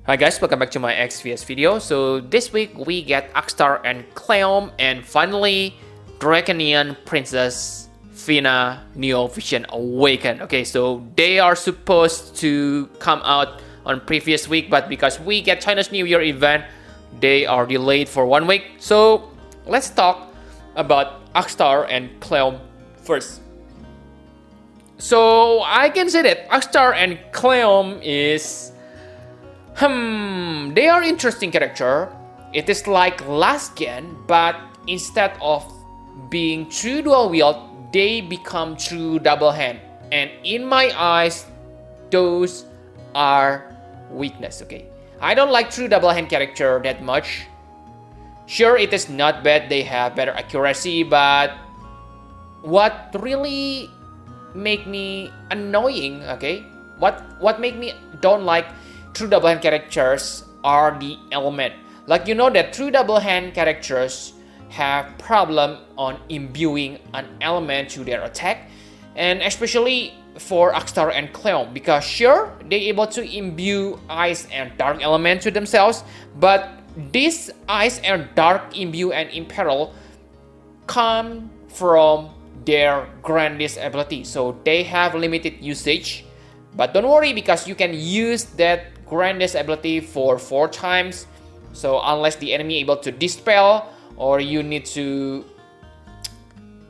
Hi guys, welcome back to my XVS video. So this week we get Akstar and Cleome, and finally Draconian Princess Fina Neo Vision Awaken. Okay, so they are supposed to come out on previous week, but because we get China's New Year event, they are delayed for 1 week. So let's talk about Akstar and Cleome first. So I can say that Akstar and Cleome is they are interesting character. It is like last gen, but instead of being true dual wield, they become true double hand. And in my eyes, those are weakness. Okay, I don't like true double hand character that much. Sure, it is not bad. They have better accuracy, but what really make me annoying? Okay, what make me don't like true double hand characters are the element. Like you know that true double hand characters have problem on imbuing an element to their attack, and especially for Akstar and Cleome, because sure they able to imbue ice and dark element to themselves, but this ice and dark imbue and imperil come from their grandest ability, so they have limited usage. But don't worry, because you can use that grandest ability for 4 times. So unless the enemy able to dispel or you need to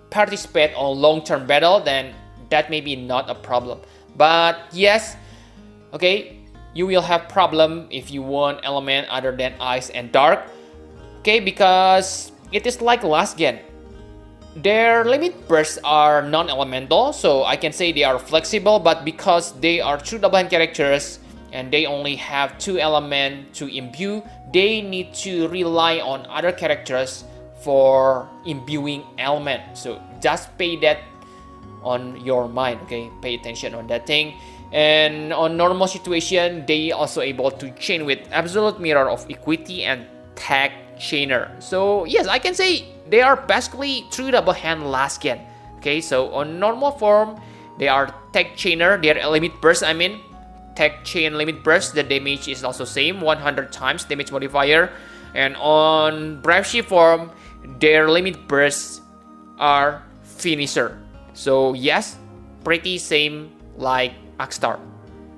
participate on long-term battle, then that may be not a problem. But yes, okay, you will have problem if you want element other than ice and dark. Okay, because it is like last gen. Their limit bursts are non-elemental, so I can say they are flexible, but because they are true double hand characters and they only have 2 elements to imbue, they need to rely on other characters for imbuing element. So just pay that on your mind, okay? Pay attention on that thing. And on normal situation, they also able to chain with absolute mirror of equity and tag chainer. So yes, I can say they are basically true double hand last gen. Okay, so on normal form, they are tag chainer. Their limit burst, tag chain limit burst, the damage is also same, 100 times damage modifier. And on brave shift form, their limit bursts are finisher. So yes, pretty same like Akstar,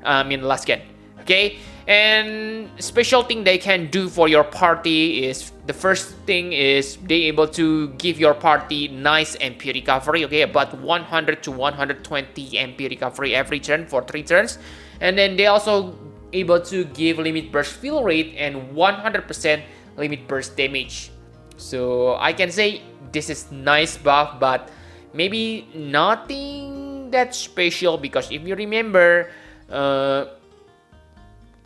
last gen. Okay, and special thing they can do for your party is, the first thing is they able to give your party nice MP recovery. Okay, about 100 to 120 MP recovery every turn for 3 turns. And then they also able to give limit burst fill rate and 100% limit burst damage. So I can say this is nice buff, but maybe nothing that special, because if you remember,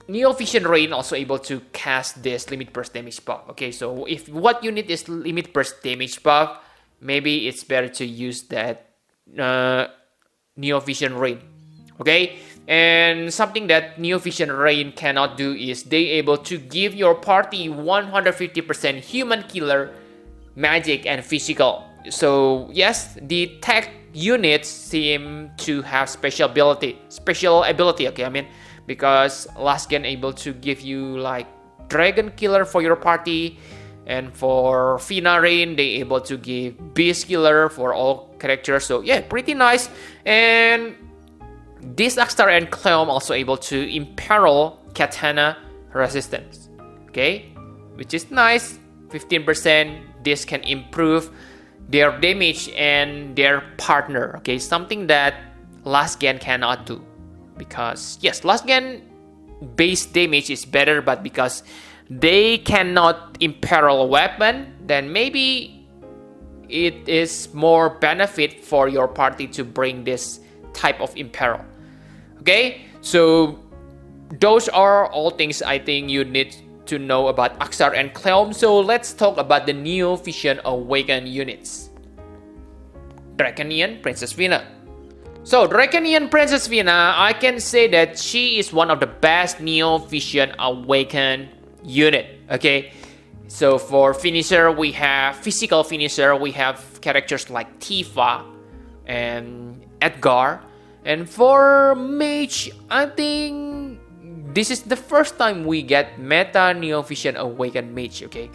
Neo Vision Rain also able to cast this limit burst damage buff. Okay, so if what you need is limit burst damage buff, maybe it's better to use that Neo Vision Rain. Okay, and something that Neo Vision Rain cannot do is they able to give your party 150% human killer, magic, and physical. So yes, the tech units seem to have special ability. Okay, because last gen able to give you like dragon killer for your party, and for Fina Rain they able to give beast killer for all characters. So yeah, pretty nice. And this Akstar and Cleome also able to imperil katana resistance. Okay, which is nice. 15%. This can improve their damage and their partner. Okay, something that last gen cannot do. Because yes, last gen base damage is better, but because they cannot imperil a weapon, then maybe it is more benefit for your party to bring this type of imperil. Okay, so those are all things I think you need to know about Akstar and Cleome. So let's talk about the Neo Vision Awaken units. Draconian Princess Fina. So Draconian Princess Fina, I can say that she is one of the best Neo Vision Awaken unit. Okay, so for finisher, we have physical finisher. We have characters like Tifa and Edgar. And for mage, I think this is the first time we get Meta Neo Vision Awakened Mage, okay?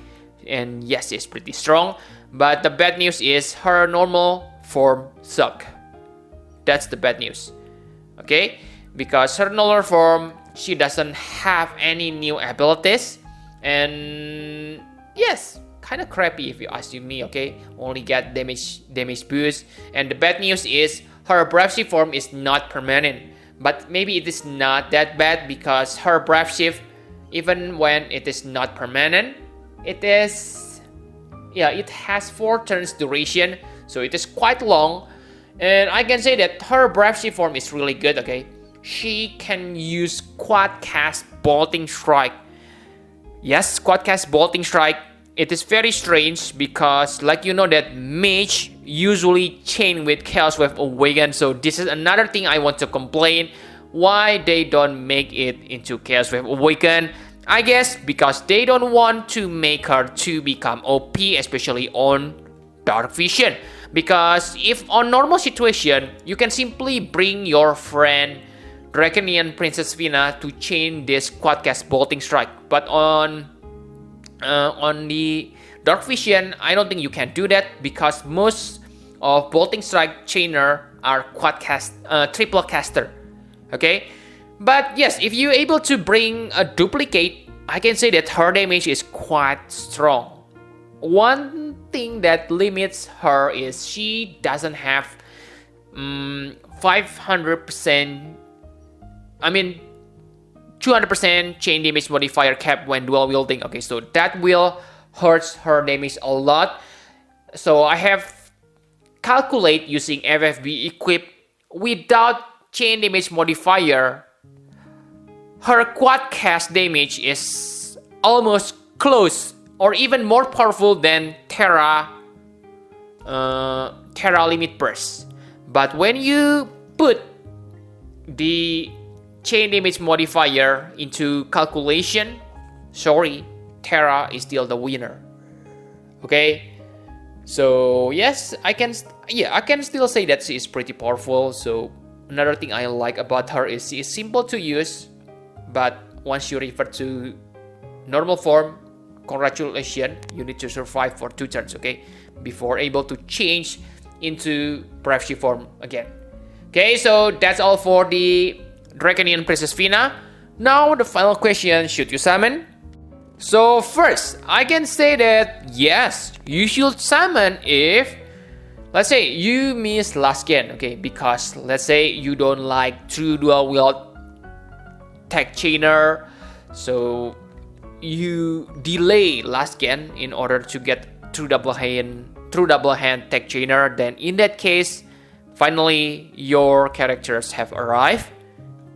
And yes, it's pretty strong, but the bad news is her normal form suck. That's the bad news, okay? Because her normal form, she doesn't have any new abilities, and yes, kind of crappy if you ask me, okay? Only get damage boost, and the bad news is her Brave Shift form is not permanent. But maybe it is not that bad because her Brave Shift, even when it is not permanent, it has 4 turns duration, so it is quite long. And I can say that her Brave Shift form is really good, okay? She can use Quad Cast Bolting Strike. Yes, Quad Cast Bolting Strike. It is very strange because, like you know, that mage usually chain with Chaos Wave Awaken. So this is another thing I want to complain. Why they don't make it into Chaos Wave Awaken? I guess because they don't want to make her to become OP, especially on Dark Vision. Because if on normal situation, you can simply bring your friend Draconian Princess Fina to chain this Quad Cast Bolting Strike. But on the Dark Vision, I don't think you can do that because most of Bolting Strike chainer are triple caster. Okay, but yes, if you're able to bring a duplicate, I can say that her damage is quite strong. One thing that limits her is she doesn't have 500%. 200% chain damage modifier cap when dual wielding. Okay, so that will hurt her damage a lot. So I have calculate using FFBE equip without chain damage modifier. Her quad cast damage is almost close or even more powerful than Terra Limit Burst. But when you put the chain damage modifier into calculation, sorry, Terra is still the winner. Okay, so yes, I can still say that she is pretty powerful. So another thing I like about her is she is simple to use, but once you revert to normal form, congratulations, you need to survive for 2 turns, okay, before able to change into Brave Shift form again. Okay, so that's all for the Draconian Princess Fina. Now the final question, should you summon? So first, I can say that yes, you should summon if, let's say, you miss last gen, okay, because let's say you don't like true dual wield tech chainer, so you delay last gen in order to get true double hand tech chainer, then in that case, finally your characters have arrived.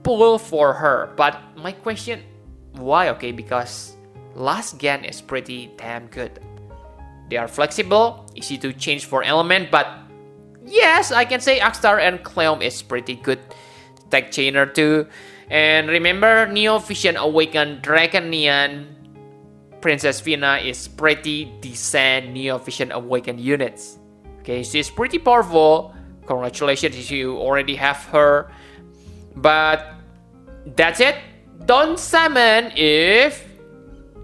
Pull for her. But my question, why? Okay, because last gen is pretty damn good. They are flexible, easy to change for element, but yes, I can say Akstar and Cleome is pretty good tech chainer too. And remember, Neo Vision Awakened Draconian Princess Fina is pretty decent Neo Vision Awakened units. Okay, she's pretty powerful. Congratulations if you already have her. But that's it. Don't summon if,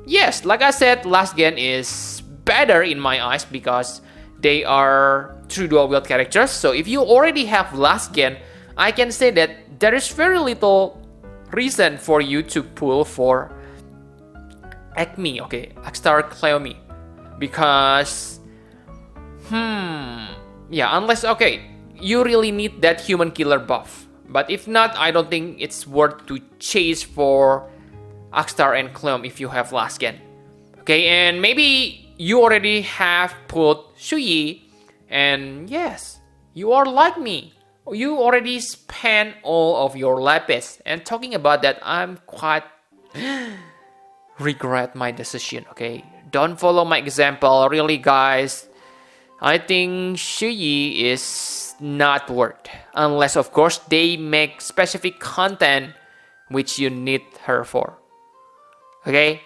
yes, like I said, last gen is better in my eyes because they are true dual wield characters. So if you already have last gen, I can say that there is very little reason for you to pull for Acme, okay, Akstar Cleome, because unless, okay, you really need that human killer buff. But if not, I don't think it's worth to chase for Akstar and Cleome if you have last gen. Okay, and maybe you already have put Shuyi, and yes, you are like me. You already spent all of your lapis. And talking about that, I'm quite regret my decision, okay? Don't follow my example, really, guys. I think Shuyi is not worth, unless of course they make specific content which you need her for. Okay,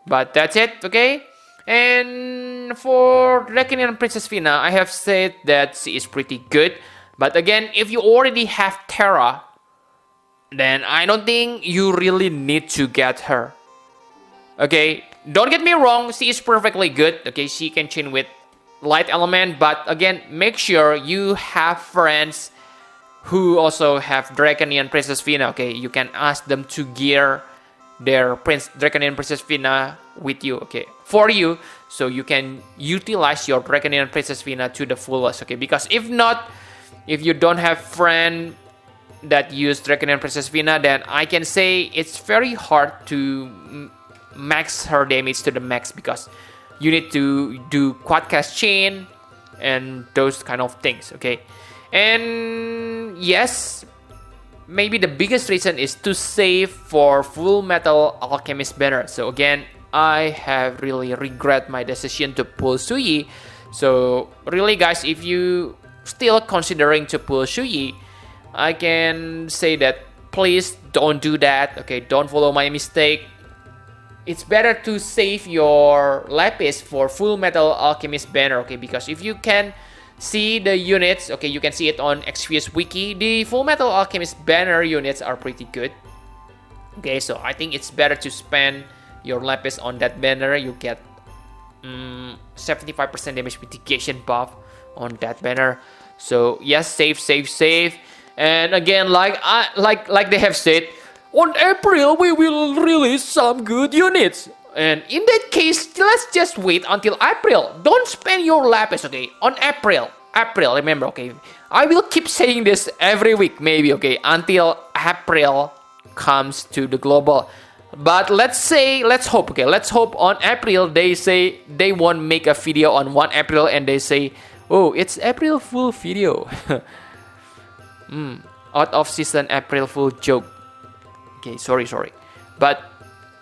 but that's it. Okay, and for Draconian Princess Fina, I have said that she is pretty good. But again, if you already have Terra, then I don't think you really need to get her. Okay, don't get me wrong, she is perfectly good. Okay, she can chain with light element, but again, make sure you have friends who also have Draconian Princess Fina. Okay, you can ask them to gear their Draconian Princess Fina with you, okay, for you, so you can utilize your Draconian Princess Fina to the fullest. Okay, because if not, if you don't have friend that use Draconian Princess Fina, then I can say it's very hard to max her damage to the max, because you need to do quadcast chain and those kind of things. Okay, and yes, maybe the biggest reason is to save for Full Metal Alchemist banner. So again, I have really regret my decision to pull Shuyi. So really guys, if you still considering to pull Shuyi, I can say that please don't do that. Okay, don't follow my mistake. It's better to save your lapis for Full Metal Alchemist banner. Okay, because if you can see the units, okay, you can see it on Xvius Wiki, the Full Metal Alchemist banner units are pretty good. Okay, so I think it's better to spend your lapis on that banner. You get 75% damage mitigation buff on that banner. So yes, save. And again, like they have said, on April we will release some good units. And in that case, let's just wait until April. Don't spend your lapis, okay, on April, remember, okay. I will keep saying this every week, maybe, okay, until April comes to the global. But let's hope, okay, let's hope on April they say they won't make a video on 1 April and they say, oh, it's April Fool video. Out of season April Fool joke. Okay, sorry. But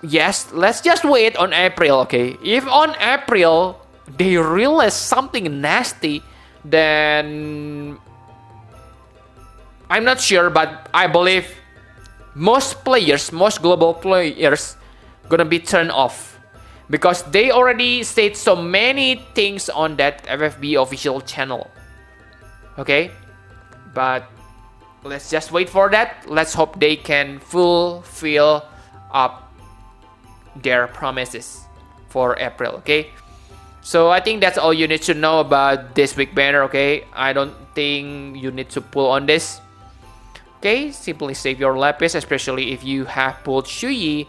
yes, let's just wait on April, okay? If on April they release something nasty, then I'm not sure, but I believe most global players gonna be turned off, because they already said so many things on that FFBE official channel. Okay, but let's just wait for that. Let's hope they can fulfill up their promises for April. Okay, so I think that's all you need to know about this week banner. Okay, I don't think you need to pull on this. Okay, simply save your lapis, especially if you have pulled Shuyi.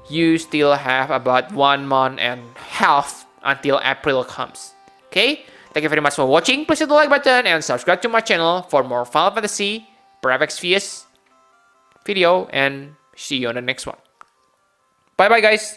You still have about 1 month and half until April comes. Okay, thank you very much for watching. Please hit the like button and subscribe to my channel for more Final Fantasy Xvius video, and see you on the next one. Bye bye guys.